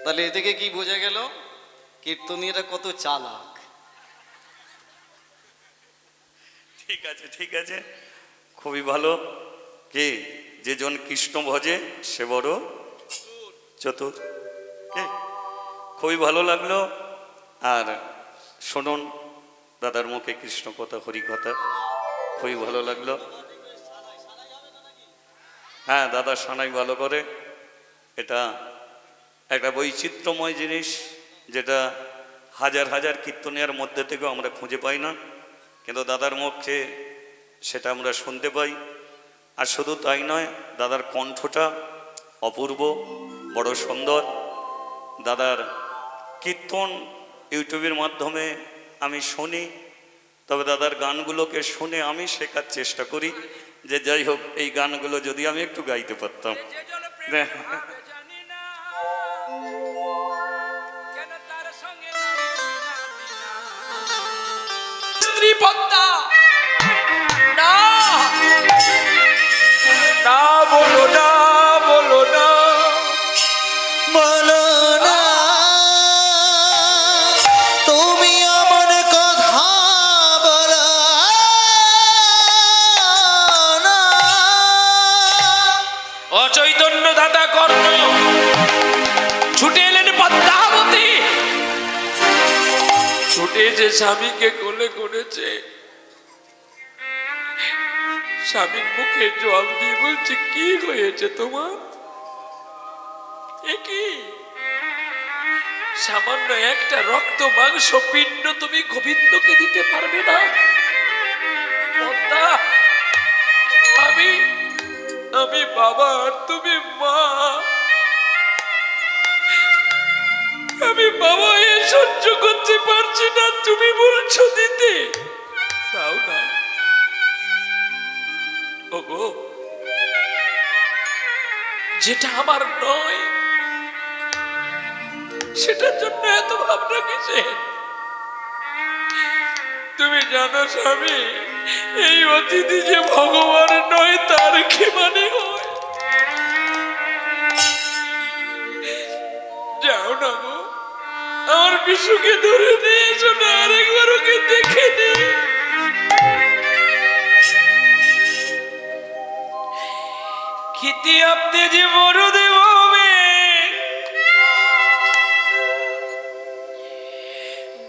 তাহলে এ থেকে কি বোঝা গেল কীর্তনীয়রা কত চালাক। ঠিক আছে ঠিক আছে, খুবই ভালো। কে যেজন কৃষ্ণ ভজে সে বড় চতুর। কে খুবই ভালো লাগলো। আর শুনুন দাদার মুখে কৃষ্ণ কথা হরি কথা, খুবই ভালো লাগলো। হ্যাঁ দাদা সানাই ভালো করে, এটা একটা বৈচিত্র্যময় জিনিস যেটা হাজার হাজার কীর্তনিয়ার মধ্যে থেকেও আমরা খুঁজে পাই না, কিন্তু দাদার মুখে সেটা আমরা শুনতে পাই। আর শুধু তাই নয়, দাদার কণ্ঠটা অপূর্ব, বড় সুন্দর। দাদার কীর্তন ইউটিউবের মাধ্যমে আমি শুনি, তবে দাদার গানগুলোকে শুনে আমি শেখার চেষ্টা করি যে যাই হোক এই গানগুলো যদি আমি একটু গাইতে পারতাম। স্ত্রী পদ্মা না না বলো না বলো না বলো না তুমি আমার কথা বলো না। অচৈতন্য দাতা কর্ণ ছুটে এলেন পদ্মাবতী, ছুটে যে স্বামীকে কোলে করেছে, স্বামীর মুখে জল দিয়ে বলছে কি হয়েছে তোমার, কি সামান্য একটা রক্ত মাংস পিণ্ড তুমি গোবিন্দকে দিতে পারবে না? পদ্মা, আমি আমি বাবা আর তুমি মা, আমি বাবা এ সহ্য করতে পারছি না, তুমি বলছো দিতে দাও না। ওগো, যেটা আমার নয় সেটার জন্য এত ভাবনা কিসে? তুমি জানো স্বামী, এই অতিথি যে ভগবান নয় তার কি মানে হয়? যাও না গো, আমার বিশুকে ধরে নিয়ে এসো না, আরেকবার ওকে দেখে নি। খিতি আপনি যে বড় দেব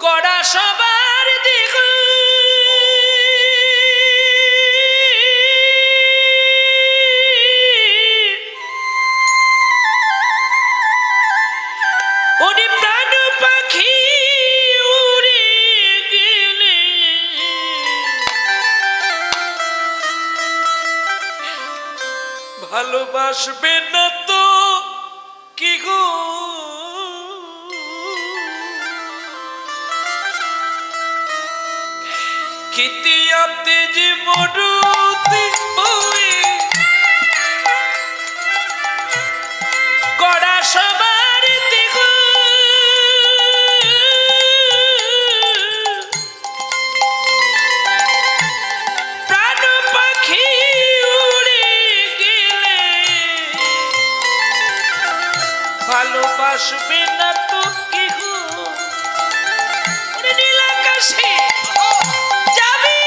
গড়া সবার দেখ, ওরে প্রাণ পাখি উড়ে গেলে ভালোবাসবে না তো কি গো? খিতি আপনি যে মরুতি বই গড়া সবার দেখ, প্রাণ পাখি উড়ে গেলে ভালোবাসবে না তো কি গো? নীল আকাশে যাবে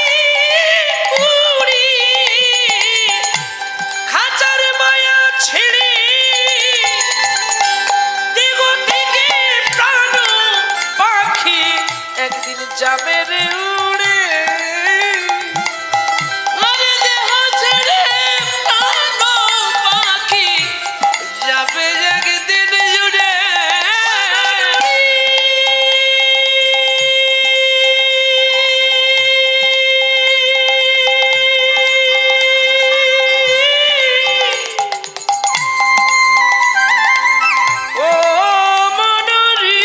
উড়ি, খাঁচার মায়া ছেড়ে দেহ থেকে প্রাণ পাখি একদিন যাবে রে উড়ে। আরে দেহ ছেড়ে প্রাণ পাখি যাবে একদিন উড়ে। ও মনরি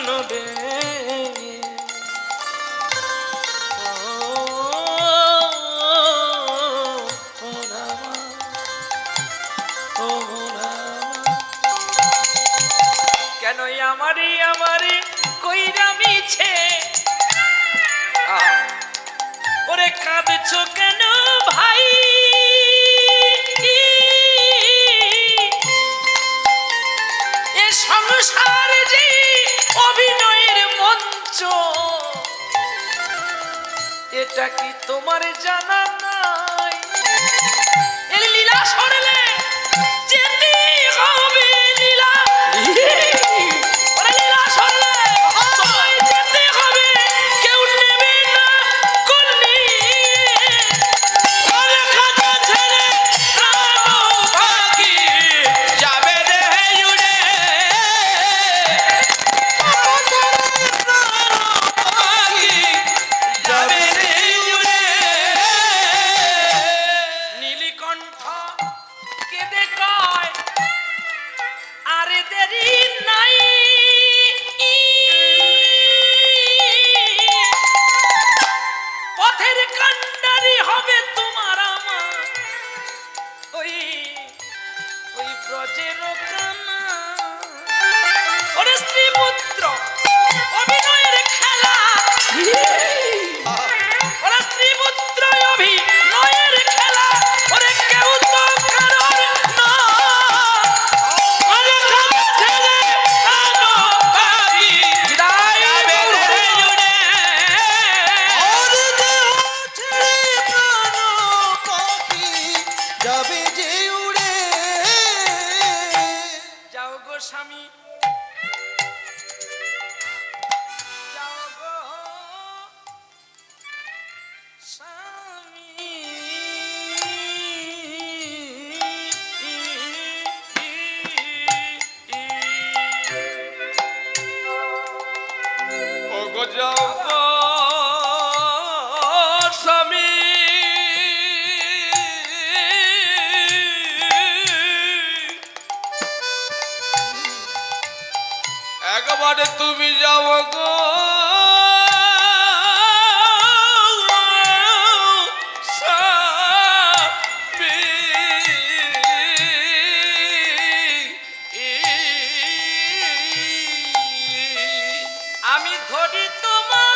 নবে কেন আমারে আমারে কইরা মিছে ওরে কাঁদছো কেন ভাই এ সংসার যে অভিনয়ের মঞ্চ এটা কি তোমার জানা নাই এর লীলা সরলে যেতে হবে লীলা ওরে লীলা সরলে তোমায় যেতে হবে কেউ নেবে না কলি ওরে খাতা ছেড়ে প্রাণ পাখি যাবে রে উড়ে পাখি যাবে রে উড়ে নীলকণ্ঠ কেঁদে কয় আরে দেরি নাই পথের কান্ডারি হবে তোমার আমার ওই ওই ব্রজের কানা ওরে স্ত্রী পুত্র অভিনয়ের খেলা ওরে স্ত্রী পুত্র অভিনয়ের খেলা ওরে কেউ তো কারণ না ওরে খাতা ছেড়ে আনো পাখি যাবে রে উড়ে ওরে দেহ ছেড়ে প্রাণ পাখি যাবে যে উড়ে। যাও গো স্বামী যাও গো স্বামী ও গো যাও গো স্বামী একবারে তুমি যাও গো স্বামী। আমি ধরি তোমার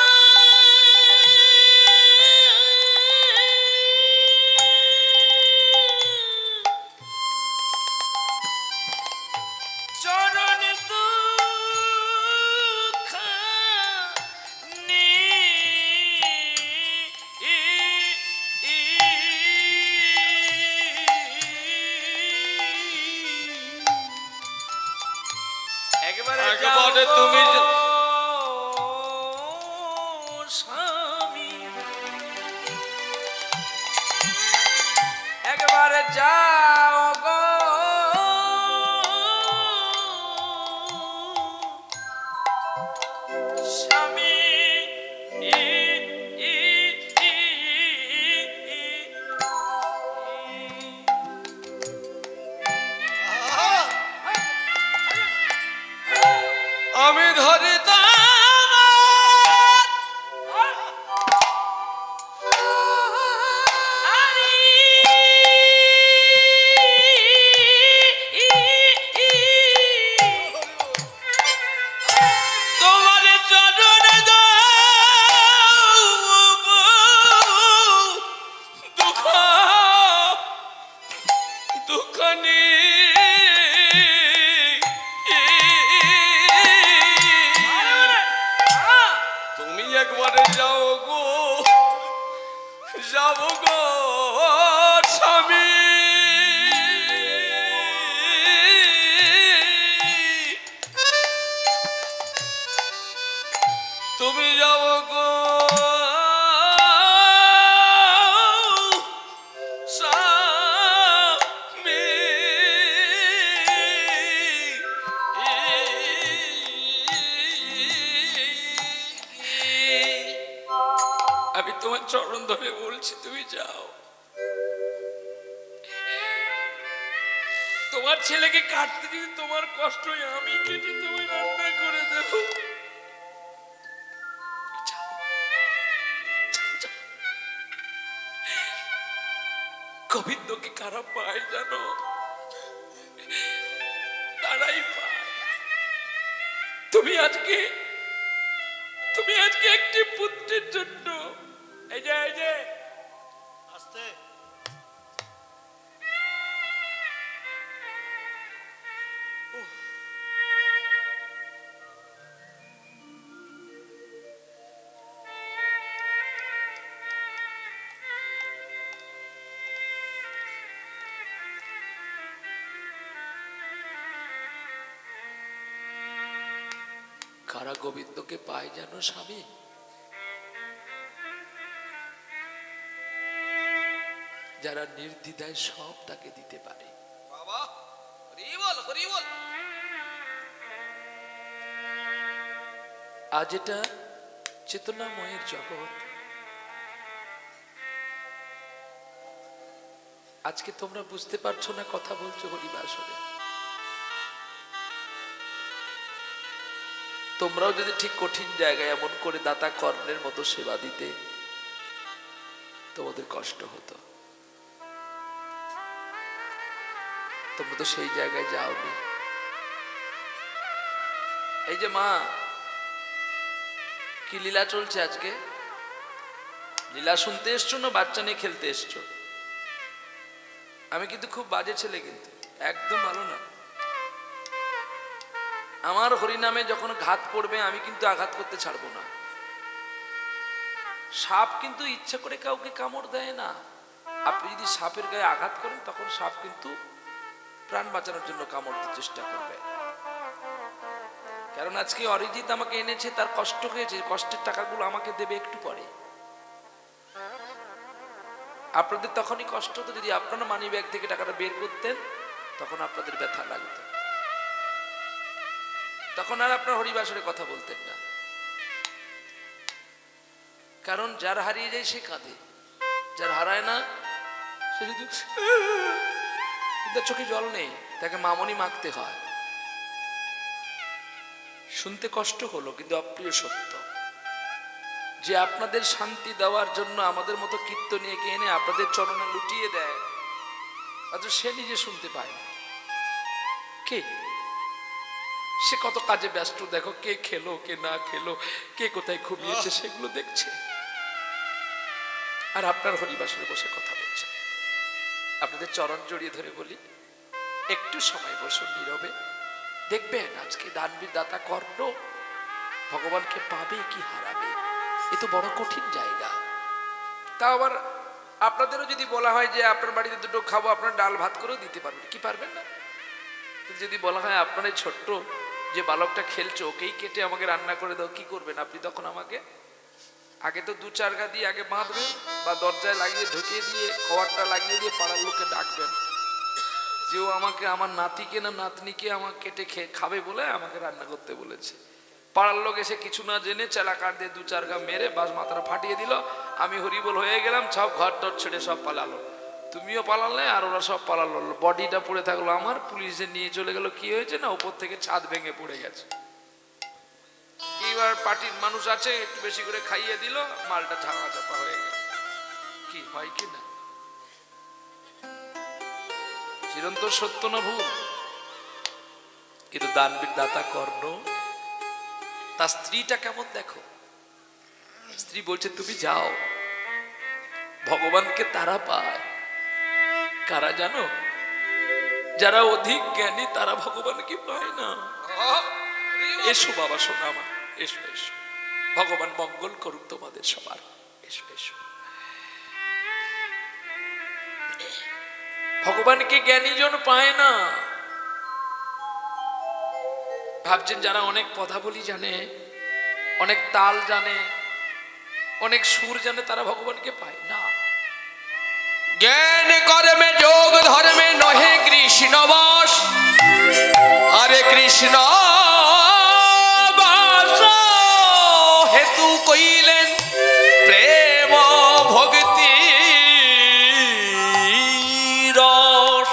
চরণ দুঃখ একবারে তুমি স্বামী একবারে যাও গো স্বামী আমি ধরি তোমার চরণে দুঃখ দুঃখানি তুমি একবারে যাও গো যাও গো স্বামী তুমি যাও গো স্বামী আমি তোমার চরণ ধরে বলছি তুমি যাও তোমার ছেলেকে কাটতে যদি তোমার কষ্ট হয়, আমি কেটে তোমায় রান্না করে দেব। যাও, যাও, যাও। গোবিন্দকে কারা পায় জানো? তারাই পায়। তুমি আজকে একটি পুত্রের জন্য এই যে আস্তে কারা গোবিন্দকে পায় জানো স্বামী? যারা নির্দ্বিধায় সব তাকে দিতে পারে। বাবা, হরি বল, হরি বল। আজ এটা চেতনাময়ের জগৎ। আজকে তোমরা বুঝতে পারছো না, কথা বলছো হরিবাসরে। তোমরাও যদি ঠিক কঠিন জায়গায় এমন করে দাতা কর্ণের মতো সেবা দিতে, তোমাদের কষ্ট হতো। তোমরা তো সেই জায়গায় যাওনি। এই যে মা, কি লীলা চলছে আজকে? লীলা শুনতে এসছো না বাচ্চা নিয়ে খেলতে এসছো? আমি কিন্তু খুব বাজে ছেলে, কিন্তু একদম ভালো না। আমার হরিনামে যখন ঘাত পড়বে আমি কিন্তু আঘাত করতে ছাড়বো না। সাপ কিন্তু ইচ্ছা করে কাউকে কামড় দেয় না। আপনি যদি সাপের গায়ে আঘাত করেন তখন সাপ কিন্তু প্রাণ বাঁচানোর জন্য কামড় দিতে চেষ্টা করবে। কারণ আজকে অরিজিৎ আমাকে এনেছে, তার কষ্ট হয়েছে, কষ্টের টাকাগুলো আমাকে দেবে একটু পরে। আপনাদের তখনই কষ্ট হতো যদি আপনারা মানি ব্যাগ থেকে টাকাটা বের করতেন, তখন আপনাদের ব্যথা লাগতো, তখন আর আপনার হরিবাসরে কথা বলতেন না। কারণ যার হারিয়ে যায় সে কাঁদে, যার হারায় না সে শুধু চোখে জল নেই, তাকে মামনি মাখতে হয়। শুনতে কষ্ট হলো, কিন্তু অপ্রিয় সত্য যে আপনাদের শান্তি দেওয়ার জন্য আমাদের মতো কীর্তনীয়কে এনে আপনাদের চরণে লুটিয়ে দেয়, অথচ সে নিজে শুনতে পায় না। কে সে কত কাজে ব্যস্ত, দেখো কে খেলো কে না খেলো, কে কোথায় ঘুমিয়েছে সেগুলো দেখছে, আর আপনার হরিবাসরে বসে কথা বলছে। আপনাদের চরণ জড়িয়ে ধরে বলি, একটু সময় বসুন নীরবে, দেখবেন আজকে দানবীর দাতা কর্ণ ভগবানকে পাবে কি হারাবে। এ তো বড় কঠিন জায়গা। তা আবার আপনাদেরও যদি বলা হয় যে আপনার বাড়িতে দুটো খাবো, আপনার ডাল ভাত করেও দিতে পারবেন, কি পারবেন না? যদি বলা হয় আপনার এই ছোট্ট যে বালকটা খেলছো ওকেই কেটে আমাকে রান্না করে দাও, কি করবেন আপনি তখন? আমাকে আগে তো 2-4 গা দিয়ে আগে বাঁধবেন, বা দরজায় লাগিয়ে ঢুকিয়ে দিয়ে কভারটা লাগিয়ে দিয়ে পাড়ার লোককে ডাকবেন যে ও আমাকে, আমার নাতিকে না নাতনিকে আমাকে কেটে খাবে বলে আমাকে রান্না করতে বলেছে। পাড়ার লোক এসে কিছু না জেনে চেলা কাঠ দিয়ে 2-4 গা মেরে বাস মাথাটা ফাটিয়ে দিল, আমি হরিবল হয়ে গেলাম, সব ঘর টর ছেড়ে সব পালালো, তুমিও পালালে আর ওরা সব পালালো, বডিটা পড়ে থাকলো আমার, পুলিশে নিয়ে চলে গেল। কি হয়েছে না, উপর থেকে ছাদ ভেঙে পড়ে গেছে। এইবার পার্টির মানুষ আছে, একটু বেশি করে খাইয়ে দিল, মালটা ঝাপা চাপা হয়ে গেল। কি হয় কি না, চিরন্তন সত্য না ভুল? কিন্তু দানবীর দাতা কর্ণ, তার স্ত্রীটা কেমন দেখো। স্ত্রী বলছে তুমি যাও, ভগবানকে তারা পায়। কারা জানো? যারা অধিক জ্ঞানী তারা ভগবানকে পায় না। এসো বাবা শোনা আমার, এসো এসো, ভগবান মঙ্গল করুক তোমাদের সবার, এসো এসো। ভগবানকে জ্ঞানীজন পায় না। ভাবছেন যারা অনেক পদাবলী জানে, অনেক তাল জানে, অনেক সুর জানে, তারা ভগবানকে পায় না। জ্ঞান কর্মে যোগ ধর্মে নহে কৃষ্ণ বাস, হরে কৃষ্ণ বাস হেতু কইলেন প্রেম ভক্তি রস।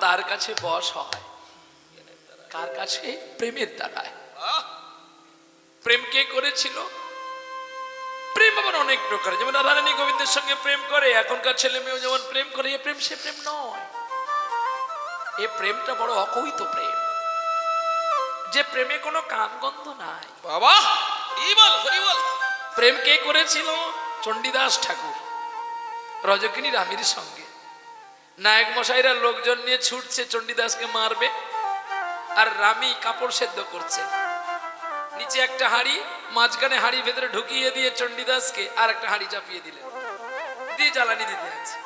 তার কাছে বশ হয় কার কাছে? প্রেমের দ্বারায়। প্রেম কে করেছিল? প্রেম আবার অনেক প্রকার, যেমন রাধারানী গোবিন্দের সঙ্গে প্রেম করে, এখনকার ছেলে মেয়েও যেমন প্রেম করে। এ প্রেম সে প্রেম নয়। এ প্রেমটা বড় অকহিত প্রেম, যে প্রেমে কোনো কামগন্ধ নাই। বাবা হরি বল। প্রেম কে করেছিল? চণ্ডীদাস ঠাকুর রজকিনী রানীর সঙ্গে। নায়ক মশাইরা লোকজন নিয়ে ছুটছে চণ্ডীদাসকে মারবে, আর রানী কাপড় সেদ্ধ করছে। নিচে একটা হাঁড়ি, মাঝখানে হাঁড়ি ভেতরে ঢুকিয়ে দিয়ে চণ্ডীদাসকে আর একটা হাঁড়ি চাপিয়ে দিলেন, দিয়ে জ্বালানি দিতে আছে।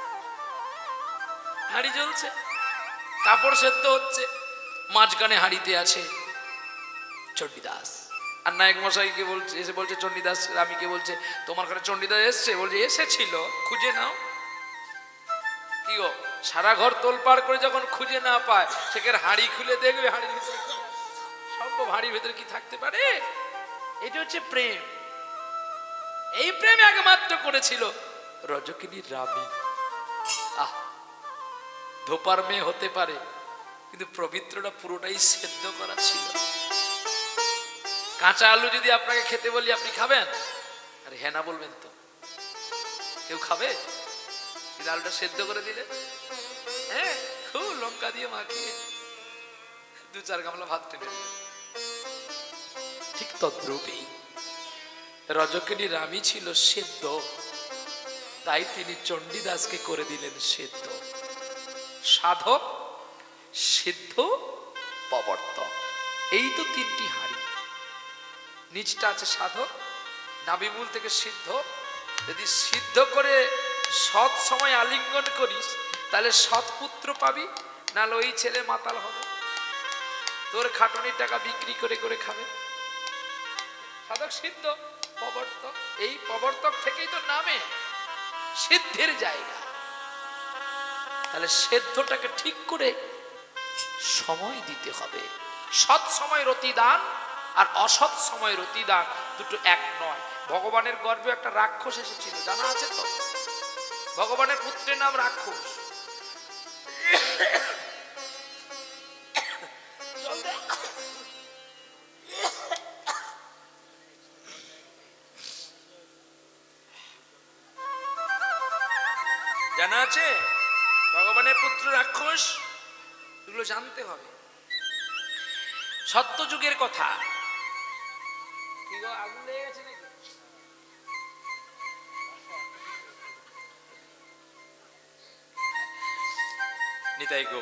হাঁড়ি জ্বলছে, কাপড় সেদ্ধ হচ্ছে, মাঝখানে হাঁড়িতে আছে চণ্ডীদাস। আর নায়ক মশাইকে বলছে, এসে বলছে চণ্ডীদাস রানীকে বলছে, তোমার ঘরে চণ্ডীদাস এসছে? বলছে এসেছিল, খুঁজে নাও। কি গো, সারা ঘর তোলপাড় করে যখন খুঁজে না পায়, সেখানে হাঁড়ি খুলে দেখবে হাঁড়ির ভিতরে সম্ভব হাঁড়ির ভিতরে কি থাকতে পারে? এটা হচ্ছে প্রেম। এই প্রেম একমাত্র করেছিল রজকিনী রানী। আহ, ধোপার মেয়ে হতে পারে, কিন্তু পবিত্রটা পুরোটাই সেদ্ধ করা ছিল। কাঁচা আলু যদি আপনাকে খেতে বলি, আপনি খাবেন? আরে হ্যাঁ না বলবেন তো? কেউ খাবে? কিন্তু আলুটা সেদ্ধ করে দিলে, হ্যাঁ, খুব লঙ্কা দিয়ে মাখিয়ে 2-4 গামলা ভাত টেনে দিলেন। ঠিক তদ্রূপই রজকিনী রানী ছিল সেদ্ধ, তাই তিনি চণ্ডীদাসকে করে দিলেন সেদ্ধ। সাধক, সিদ্ধ, প্রবর্তক, এই তো 3টি হাঁড়ি। নিচটা আছে সাধক, নাভিমূল থেকে সিদ্ধ। যদি সিদ্ধ করে সৎ সময় আলিঙ্গন করিস, তাহলে সৎপুত্র পাবি, নাহলে ওই ছেলে মাতাল হবে, তোর খাটুনির টাকা বিক্রি করে করে খাবে। সাধক, সিদ্ধ, প্রবর্তক। এই প্রবর্তক থেকেই তো নামে সিদ্ধের জায়গা। তাহলে সেদ্ধটাকে ঠিক করে সময় দিতে হবে। সৎ সময়ের অতিদান আর অসৎ সময়ের অতিদান দুটো এক নয়। ভগবানের গর্ভে একটা রাক্ষস এসেছিল, জানা আছে তো? ভগবানের পুত্রের নাম রাক্ষস। জানা আছে ভগবানের পুত্র রাক্ষস? এগুলো জানতে হবে। সত্য যুগের কথা। কি গো, আগুন লেগে গেছে নাকি? নিতাই গো,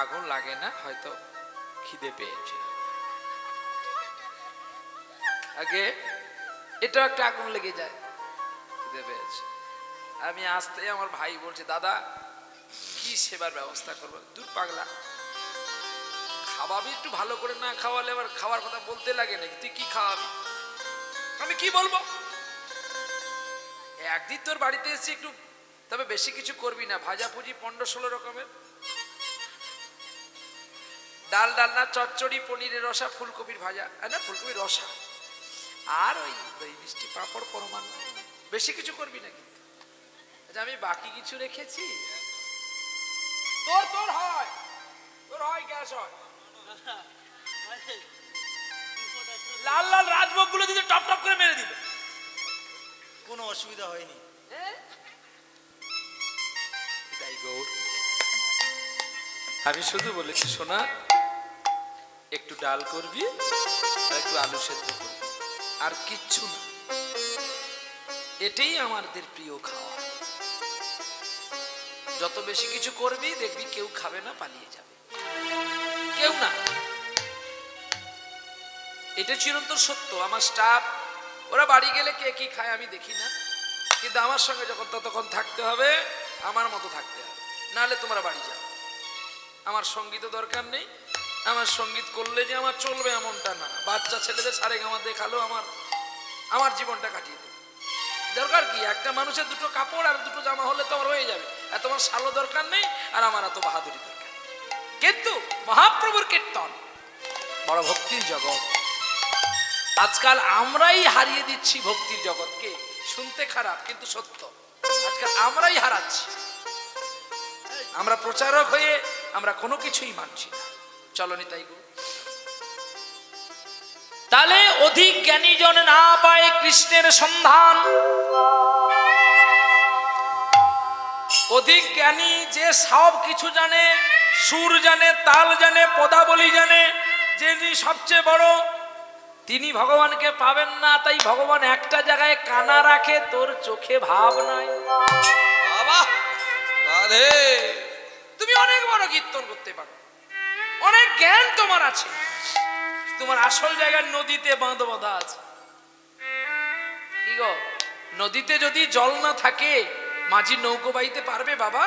আগুন লাগে না, হয়তো খিদে পেয়েছে। আগে এটা একটা আগুন লেগে যায়, খিদে পেয়েছে। আমি আসতে আমার ভাই বলছে, দাদা কি সেবার ব্যবস্থা করবো? দূর পাগলা, খাওয়াবি একটু ভালো করে, না খাওয়ালে আবার খাওয়ার কথা বলতে লাগে নাকি? তুই কি খাওয়াবি? আমি কি বলবো? একদিন তোর বাড়িতে এসেছি, একটু তবে বেশি কিছু করবি না, ভাজা পুজি 15-16 রকমের, ডাল ডালনা, চচ্চড়ি, পনিরের রসা, ফুলকপির ভাজা, না ফুলকপির রসা, আর ওই দই মিষ্টি পাঁপড় পরমান্ন, বেশি কিছু করবি না কিন্তু। আচ্ছা, আমি বাকি কিছু রেখেছি। তোর হয়, তোর হয়, গ্যাস হয়। লাল লাল রাজভোগ গুলো দিতে টপ টপ করে মেরে দিল, কোনো অসুবিধা হয়নি। আমি শুধু বলেছি, সোনা একটু ডাল করবি আর একটু আলু সেদ্ধ করবি, আর কিচ্ছু না। এটাই আমাদের প্রিয় খাওয়া। যত বেশি কিছু করবি দেখবি কেউ খাবে না, পালিয়ে যাবে, কেউ না। এটা চিরন্তন সত্য। আমার স্টাফ, ওরা বাড়ি গেলে কে কি খায় আমি দেখি না, কিন্তু আমার সঙ্গে যখন ততক্ষণ থাকতে হবে, আমার মতো থাকতে হবে, নাহলে তোমরা বাড়ি যাও। আমার সঙ্গীতও দরকার নেই, আমার সঙ্গীত করলে যে আমার চলবে এমনটা না। বাচ্চা ছেলেদের সারেগামা দেখালো আমার জীবনটা কাটিয়ে দেবে। দরকার কি? একটা মানুষের 2টো কাপড় আর 2টো জামা হলে তো আমার হয়ে যাবে। এত আমার শালো দরকার নেই, আর আমার এত বাহাদুরি দরকার। কিন্তু মহাপ্রভুর কীর্তন বড় ভক্তির জগৎ। আজকাল আমরাই হারিয়ে দিচ্ছি ভক্তির জগৎকে। শুনতে খারাপ কিন্তু সত্য, আজকাল আমরাই হারাচ্ছি। আমরা প্রচারক হয়ে আমরা কোনো কিছুই মানছি না। চলো নিতাই গো। তাহলে অধিক জ্ঞানী জন না পায় কৃষ্ণের সন্ধান। অধিক জ্ঞানী যে সব কিছু জানে, সুর জানে, তাল জানে, পদাবলী জানে, যিনি সবচেয়ে বড়, তিনি ভগবানকে পাবেন না। তাই ভগবান একটা জায়গায় কানা রাখে, তোর চোখে ভাব নাই। বাবা রাধে, তুমি অনেক বড় কীর্তন করতে পারো, অনেক জ্ঞান তোমার আছে, তোমার আসল জায়গায় নদীতে বাঁধ বাঁধা আছে। কি গো, নদীতে যদি জল না থাকে মাঝি নৌকো বাইতে পারবে বাবা?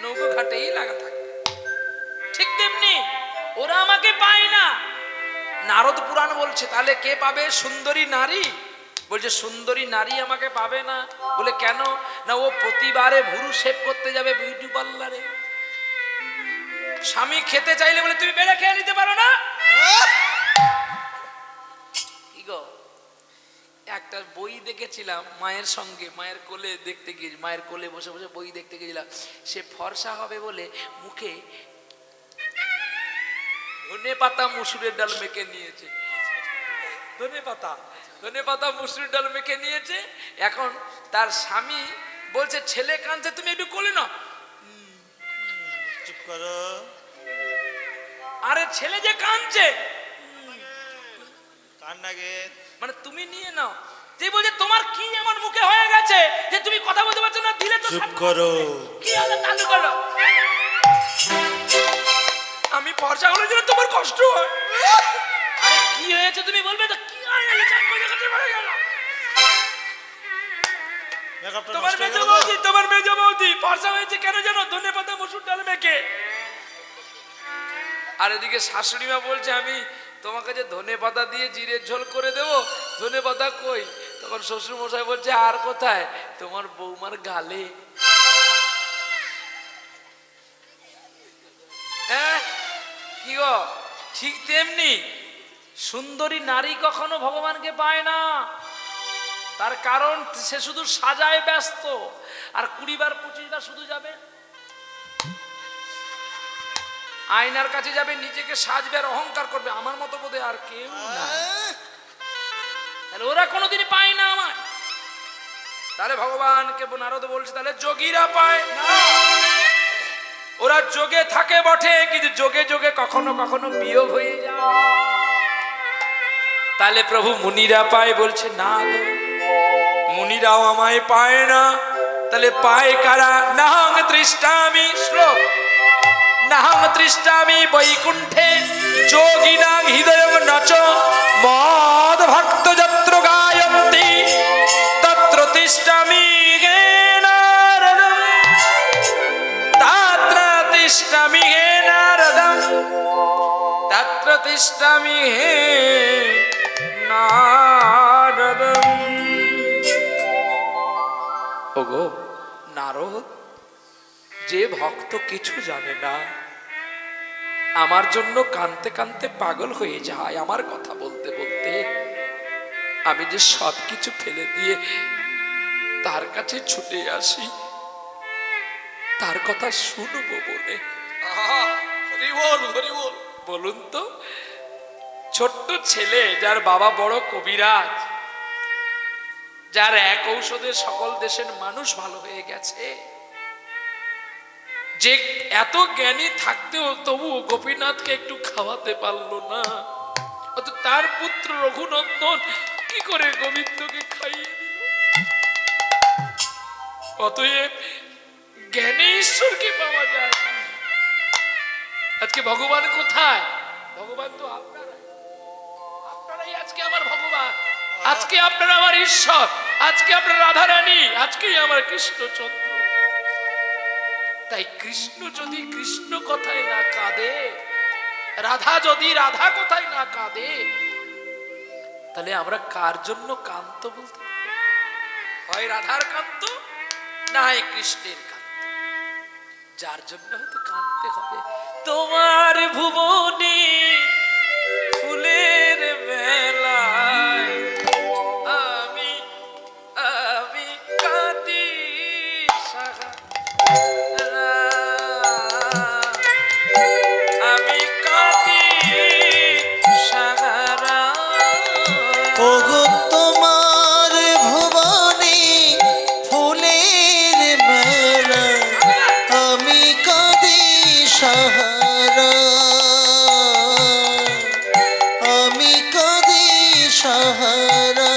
নৌকো ঘাটেই লাগা থাকে। ঠিক তেমনি ওরা আমাকে পায় না। নারদ পুরাণ বলছে তাহলে কে পাবে? সুন্দরী নারী। বলছে সুন্দরী নারী আমাকে পাবে না। বলে কেন? না ও প্রতিবারে ভুরু শেভ করতে যাবে বিউটি পার্লারে। স্বামী খেতে চাইলে বলে তুমি বেড়ে খেয়ে নিতে পারো না। কি গো, একটা বই দেখেছিলাম মায়ের সঙ্গে, মায়ের কোলে দেখতে গিয়ে, মায়ের কোলে বসে বসে বই দেখতে গিয়েছিলাম। সে ফর্সা হবে বলে মুখে ধনে পাতা মুসুরের ডাল মেখে নিয়েছে। ধনে পাতা মুসুরের ডাল মেখে নিয়েছে। এখন তার স্বামী বলছে ছেলে কাঁদছে, তুমি একটু কোলে নাও। চুপ করো। আরে ছেলে যে কাঁদছে, কান্নাকে মানে তুমি নিয়ে নাও। যে বলছে তোমার কি এমন মুখে হয়ে গেছে যে তুমি কথা বলতে পারছো না? দিলে তো চুপ করো। কি হলো? চালু করো। আমি ফর্সা হলে যেন তোমার কষ্ট হয়। আরে কি হয়েছে তুমি বলবে তো? কি হয়েছে? মেকআপটা তোমার নষ্ট হয়ে মেজো গেল তো? বৌদি, তোমার মেজো বৌদি ফর্সা হয়েছে কেন জানো? ধনে পাতা মসুর ডাল মেখে। আর এদিকে শাশুড়ি মা বলছে আমি তোমাকে যে ধনে পাতা দিয়ে জিরের ঝোল করে দেবো, ধনে পাতা কই? তখন শ্বশুর মশাই বলছে আর কোথায়? তোমার বৌমার গালে। হ্যাঁ কি গো, ঠিক তেমনি সুন্দরী নারী কখনো ভগবানকে পায় না। তার কারণ সে শুধু সাজায় ব্যস্ত। আর 20 বার 25 বার শুধু যাবে আয়নার কাছে, যাবে নিজেকে সাজবে আর অহংকার করবে আমার মতো বোধে আর কেউ না। তাহলে ওরা কোনোদিনই পায় না আমায়। তাহলে ভগবানকে নারদ বলছে তাহলে যোগীরা পায় না। ওরা যোগে থাকে বটে, কিন্তু যোগে যোগে কখনো কখনো বিয়োগ হয়ে যায়। তাহলে প্রভু মুনিরা পায়? বলছে না গো, মুনিরাও আমায় পায় না। তাহলে পায় কারা? নাহং তৃষ্টামি, শ্লোক, নাহং তৃষ্টামি বৈকুণ্ঠে যোগিনাং হৃদয়ং নচ মদ ভক্ত যত্র গায়ন্তি তত্র তিষ্টামি হে নারদম, তত্র তিষ্টামি হে নারদম, তত্র তিষ্টামি হে নারদম। ওগো নারদ, যে ভক্ত কিছু জানে না আমার জন্য কানতে কানতে পাগল হয়ে যায়, আমার কথা বলতে বলতে আমি যে সব কিছু ফেলে দিয়ে তার কাছে ছুটে আসি তার কথা শুনবো বলে। হরি বল, হরি বল। বলুন তো, ছোট্ট ছেলে যার বাবা বড় কবিরাজ, যার এক ঔষধে সকল দেশের মানুষ ভালো হয়ে গেছে, যে এত জ্ঞানী থাকতেও তবু গোপীনাথকে একটু খাওয়াতে পারলো না, অত তার পুত্র রঘুনন্দন কি করে গোবিন্দকে খাইয়ে দিল? অতএব জ্ঞানী ঈশ্বরকে পাওয়া যায় না। আজকে ভগবান কোথায়? ভগবান তো আপনারাই। আপনারাই আজকে আমার ভগবান, আজকে আপনারা আমার ঈশ্বর, আজকে আপনার রাধারানী, আজকেই আমার কৃষ্ণচন্দ্র। তাই কৃষ্ণ যদি কৃষ্ণ কথায় না কাঁদে, রাধা যদি রাধা কথায় না কাঁদে, তাহলে আমরা কার জন্য কান্ত বলতে পারি? হয় রাধার কান্ত, না হয় কৃষ্ণের কান্ত। যার জন্য হয়তো কাঁদতে হবে। তোমার ভুবনে ফুলের বেলায় আমি আমি কাঁদি সারা। সাহারা, আমি কাঁদি সাহারা।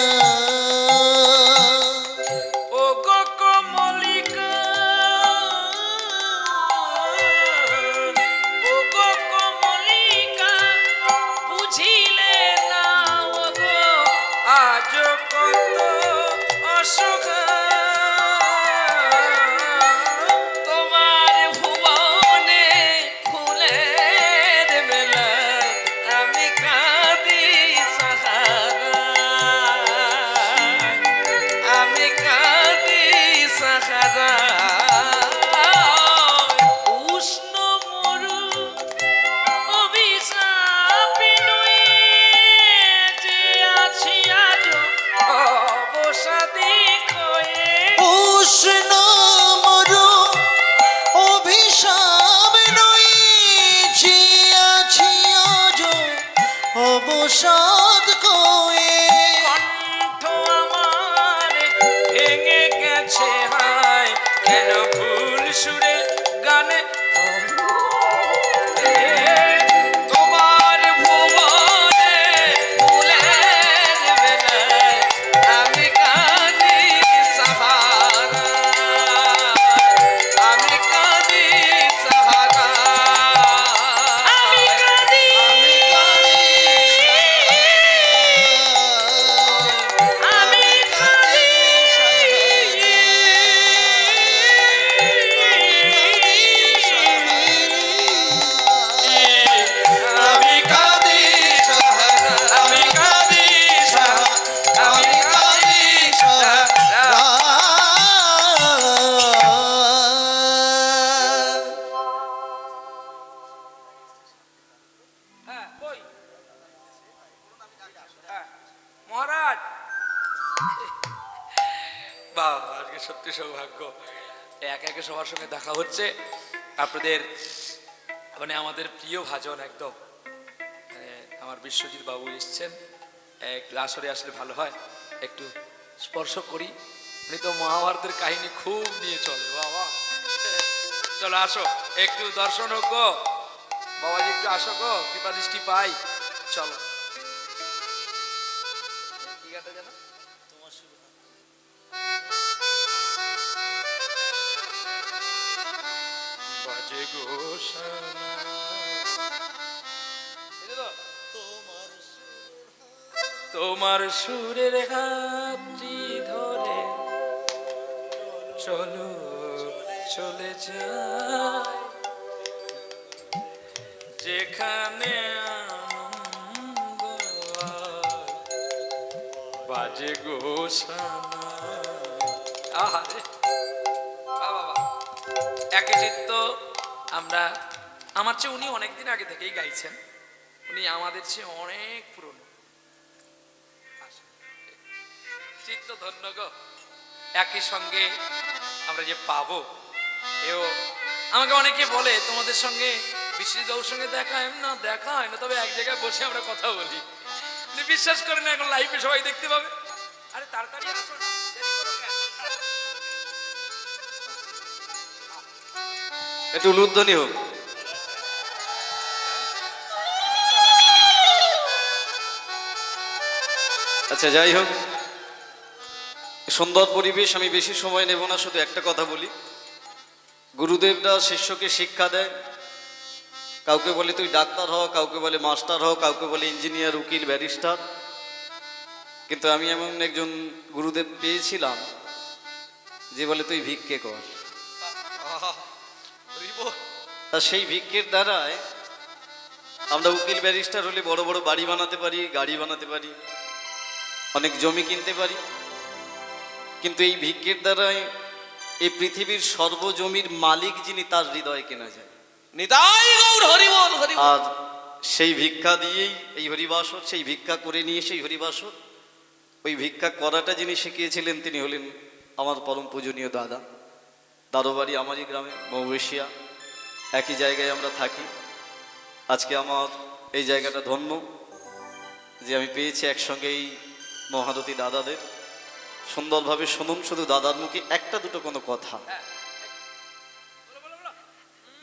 ও গো কমলিকা, ও গো কমলিকা, বুঝিলে না ও গো আজ কত অসুখ তোমার ভুবনে ফুলের বেলায় আমি কাঁদি সাহারা, আমি কাঁদি সাহারা। উষ্ণ মরু অভিশাপী নয়ে যে আছি আজ অবসাদী হয়ে। উষ্ণ মরু অভিশাপ নই, জিয়াছি আজ অবসাদ কয়ে। কণ্ঠ আমার ভেঙে গেছে হায়, কেন ভুল সুরে গানে তোমার ভুবনে ফুলের বেলায় আমি কাঁদি সাহারা, আমি কাঁদি সাহারা, আমি কাঁদি, আমি কাঁদি আমি কাঁদি আমি কাঁদি সাহারা, আমি কাঁদি সাহারা, আমি কাঁদি সাহারা। হ্যাঁ, কই? হ্যাঁ, মহারাজ বাহ, আজকে সত্যি সৌভাগ্য, একে একে সবার সঙ্গে দেখা হচ্ছে। আপনাদের মানে আমাদের প্রিয় ভাজন একদম আমার বিশ্বজিৎ বাবু এসছেন, একটু আসরে আসলে ভালো হয়, একটু স্পর্শ করি। উনি তো মহাভারতের কাহিনী খুব নিয়ে চলে বাবা। চলো আসো, একটু দর্শন হোক গো বাবাজি, একটু আসো গো, কৃপা দৃষ্টি পাই। চলো, কি গানটা যেন? বাজে গো শানা। এই তো? তোমার সুরের হাতটি ধরে চলো চলে যাই, যেখানে আনন্দ আর বাজে গো শানা। আহারে বাবা, একে চিত্ত আমরা, আমার চেয়ে উনি অনেকদিন আগে থেকেই গাইছেন, উনি আমাদের চেয়ে অনেক পুরনো। চিত্ত ধন্য গো, একই সঙ্গে আমরা যে পাবো। এও আমাকে অনেকে বলে তোমাদের সঙ্গে বিশ্বজিৎবাবুর সঙ্গে দেখা হয় না, দেখা হয় না, তবে এক জায়গায় বসে আমরা কথা বলি। বিশ্বাস করেন না, এখন লাইভে সবাই দেখতে পাবে। আরে তাড়াতাড়ি আসো না, দেরি করো কেন? একটু উলুধ্বনি হোক। আচ্ছা, যাই হোক, সুন্দর পরিবেশ, আমি বেশি সময় নেব না, শুধু একটা কথা বলি। গুরুদেবরা শিষ্যকে শিক্ষা দেয়, কাউকে বলে তুই ডাক্তার হ, কাউকে বলে মাস্টার হ, কাউকে বলে ইঞ্জিনিয়ার, উকিল, ব্যারিস্টার। কিন্তু আমি এমন একজন গুরুদেব পেয়েছিলাম যে বলে তুই ভিক্ষে কর। তা সেই ভিক্ষের দ্বারায় আমরা উকিল ব্যারিস্টার হলে বড় বড় বাড়ি বানাতে পারি, গাড়ি বানাতে পারি, অনেক জমি কিনতে পারি। কিন্তু এই ভিক্ষের দ্বারাই এই পৃথিবীর সর্বজমির মালিক যিনি, তার হৃদয় কেনা যায়। নিতাই গৌর হরি বল, হরি বল। আর সেই ভিক্ষা দিয়েই এই হরিবাসর, সেই ভিক্ষা করে নিয়ে সেই হরিবাসর, ওই ভিক্ষা করাটা যিনি শিখিয়েছিলেন তিনি হলেন আমার পরম পূজনীয় দাদা। দাদু বাড়ি আমারই গ্রামে, মৌবেশিয়া, একই জায়গায় আমরা থাকি। আজকে আমার এই জায়গাটা ধন্য যে আমি পেয়েছি একসঙ্গে এই মহারথী দাদাদের। সুন্দরভাবে শুনুন শুধু দাদার মুখে একটা দুটো কোনো কথা।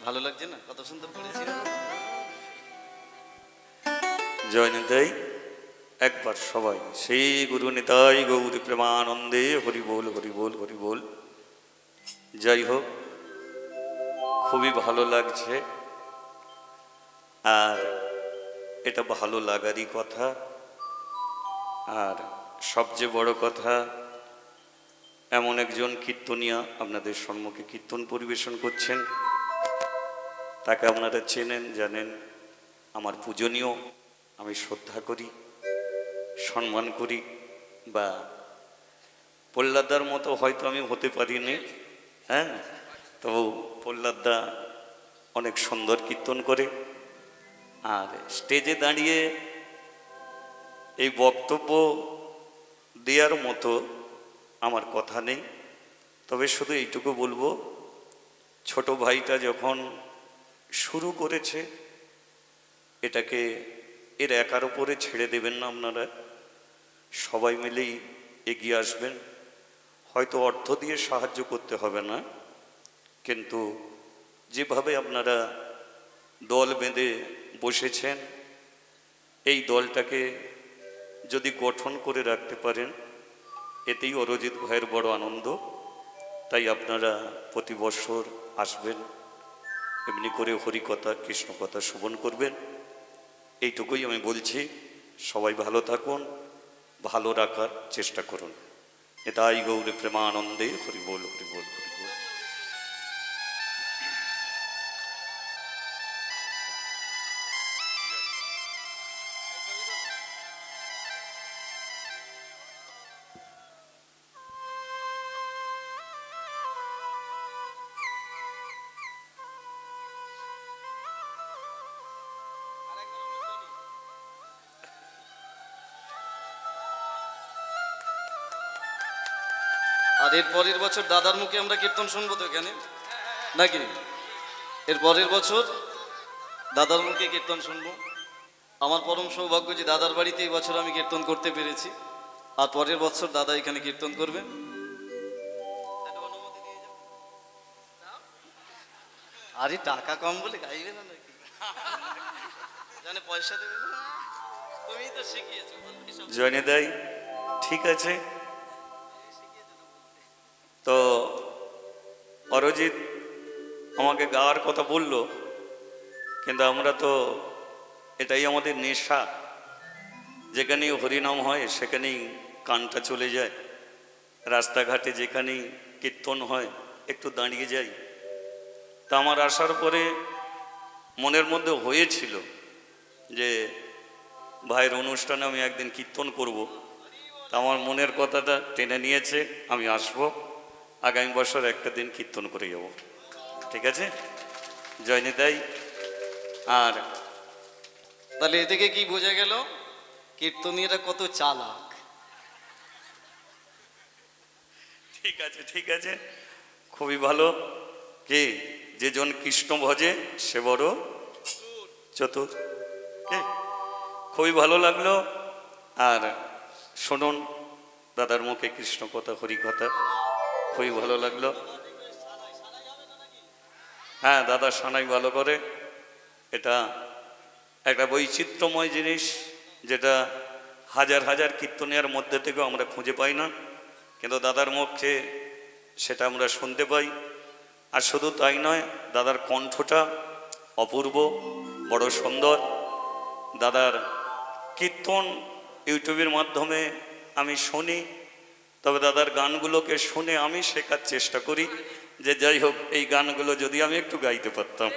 ভালো লাগছে না? কত সুন্দর করেছি। জয় নিতাই, একবার সবাই সেই গুরু নিতাই গৌর প্রেমানন্দে হরি বল হরি বল হরি বল। যাই হোক, খুবই ভালো লাগছে, আর এটা ভালো লাগারই কথা। আর সবচেয়ে বড় কথা, এমন একজন কীর্তনিয়া আপনাদের সম্মুখে কীর্তন পরিবেশন করছেন, তাকে আপনারা চেনেন, জানেন, আমার পূজনীয়, আমি শ্রদ্ধা করি, সম্মান করি। বা প্রহ্লাদার মতো হয়তো আমি হতে পারিনি, হ্যাঁ, তবু প্রহ্লাদা অনেক সুন্দর কীর্তন করে। আর স্টেজে দাঁড়িয়ে এই বক্তব্য দেওয়ার মতো আমার কথা নেই, তবে শুধু এইটুকু বলবো, ছোট ভাইটা যখন শুরু করেছে, এটাকে এর একার উপরে ছেড়ে দেবেন না আপনারা, সবাই মিলেই এগিয়ে আসবেন। হয়তো অর্থ দিয়ে সাহায্য করতে হবে না, কিন্তু যেভাবে আপনারা দল বেঁধে বসেছেন, এই দলটাকে যদি গঠন করে রাখতে পারেন, এতেই অরজিৎ ভাইয়ের বড় আনন্দ। তাই আপনারা প্রতি বছর আসবেন, এমনি করে হরিকথা কৃষ্ণকথা শ্রবণ করবেন, এইটুকুই আমি বলছি। সবাই ভালো থাকুন, ভালো রাখার চেষ্টা করুন। এটাই গৌরী প্রেমানন্দে হরি বল হরি বল হরি বল। আর এর পরের বছর দাদার মুখে আমরা কীর্তন শুনবো তো এখানে, নাকি? এর পরের বছর দাদার মুখে কীর্তন শুনবো। আমার পরম সৌভাগ্য যে দাদার বাড়িতে এই বছর আমি কীর্তন করতে পেরেছি, আর পরের বছর দাদা এখানে কীর্তন করবে। আরে টাকা কম বলে গাইবে না নাকি? জানে পয়সা দেবে না, তুমি তো শিখিয়েছো। জয়নিদাই, ঠিক আছে। তো অরজিৎ আমাকে গাওয়ার কথা বলল, কিন্তু আমরা তো, এটাই আমাদের নেশা, যেখানেই হরিনাম হয় সেখানেই কানটা চলে যায়। রাস্তাঘাটে যেখানেই কীর্তন হয় একটু দাঁড়িয়ে যাই। তা আমার আসার পরে মনের মধ্যে হয়েছিল যে ভাইয়ের অনুষ্ঠানে আমি একদিন কীর্তন করব। তা আমার মনের কথাটা টেনে নিয়েছে, আমি আসবো, আগামী বছর একটা দিন কীর্তন করে যাব। ঠিক আছে জয়নিতাই। আর তাহলে এ থেকে কি বোঝা গেল? কীর্তনীয়রা কত চালাক। ঠিক আছে, ঠিক আছে, খুবই ভালো। কে যেজন কৃষ্ণ ভজে সে বড় চতুর। কে খুবই ভালো লাগলো। আর শুনুন দাদার মুখে কৃষ্ণ কথা হরি কথা, খুবই ভালো লাগলো। হ্যাঁ, দাদা সানাই ভালো করে। এটা একটা বৈচিত্র্যময় জিনিস, যেটা হাজার হাজার কীর্তনিয়ার মধ্যে থেকেও আমরা খুঁজে পাই না, কিন্তু দাদার মুখে সেটা আমরা শুনতে পাই। আর শুধু তাই নয়, দাদার কণ্ঠটা অপূর্ব, বড় সুন্দর। দাদার কীর্তন ইউটিউবের মাধ্যমে আমি শুনি, তবে দাদার গানগুলোকে শুনে আমি শেখার চেষ্টা করি, যে যাই হোক এই গানগুলো যদি আমি একটু গাইতে পারতাম।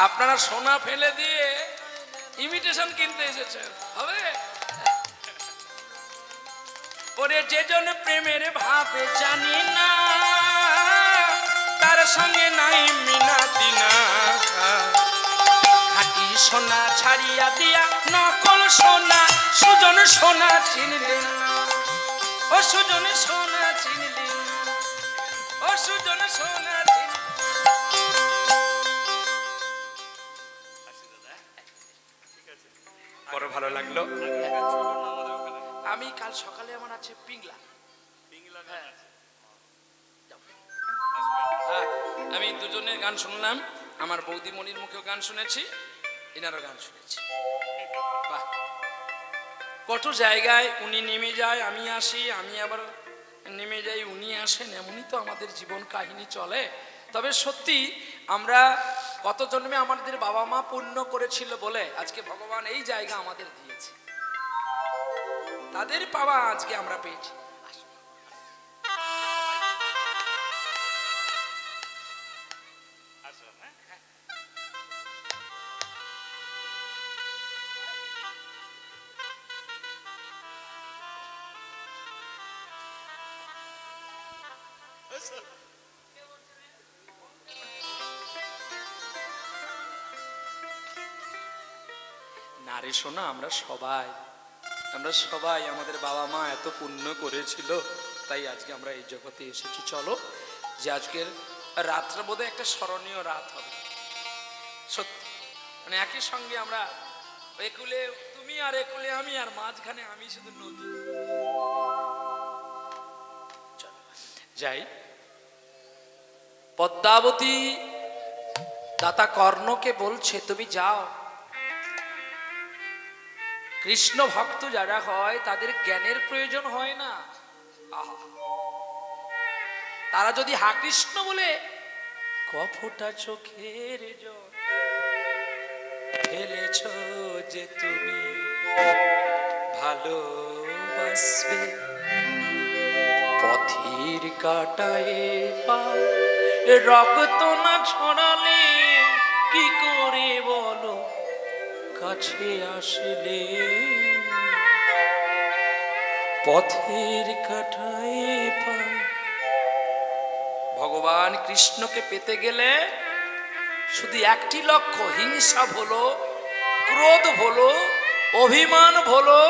আপনারা সোনা ফেলে দিয়ে ইমিটেশন কিনতে এসেছেন, হবে? ওরে যেজন প্রেমের ভাবে জানি না, তার সঙ্গে নাই মিনাতি না। খাঁটি সোনা ছাড়িয়া দিয়া নকল সোনা, সুজন সোনা চিনলেন না। সুজনে সোনা চিনলি ও সুজনে সোনা চিনলি। বড় ভালো লাগলো। আমি কাল সকালে আমার আছে পিংলা। হ্যাঁ, আমি দুজনের গান শুনলাম, আমার বৌদিমণির মুখেও গান শুনেছি, এনারও গান শুনেছি। বাহ, কত জায়গায় উনি নেমে যায়, আমি আসি, আমি আবার নেমে যাই, উনি আসেন, এমনই তো আমাদের জীবন কাহিনী চলে। তবে সত্যি আমরা কত জন্মে আমাদের বাবা মা পুণ্য করেছিল বলে আজকে ভগবান এই জায়গা আমাদের দিয়েছে, তাদের পাওয়া আজকে আমরা পেয়েছি। নারী সোনা, আমরা সবাই আমাদের বাবা মা এত পুণ্য করেছিল, তাই আজকে আমরা এই জগতে এসেছি। চলো, যে আজকের রাতটা বোধহয় একটা স্মরণীয় রাত হবে। সত্যি, মানে একই সঙ্গে আমরা একুলে তুমি আর একুলে আমি, আর মাঝখানে আমি শুধু নদী। চলো যাই। পদ্মাবতী দাতা কর্ণকে বলছে, তুমি যাও। কৃষ্ণ ভক্ত যারা হয় তাদের জ্ঞানের প্রয়োজন হয় না। আহা, তারা যদি হা কৃষ্ণ বলে কফোটা চোখের জল ফেলেছ যে তুমি ভালোবাসবে, পথের কাটায় পা রক্ত না ছড়ালে কি করে বলো কাছে আসলে, পথের কাটায় পা। ভগবান কৃষ্ণকে পেতে গেলে শুধু একটি লক্ষ্য, হিংসা ভোলো, ক্রোধ ভোলো, অভিমান ভোলো,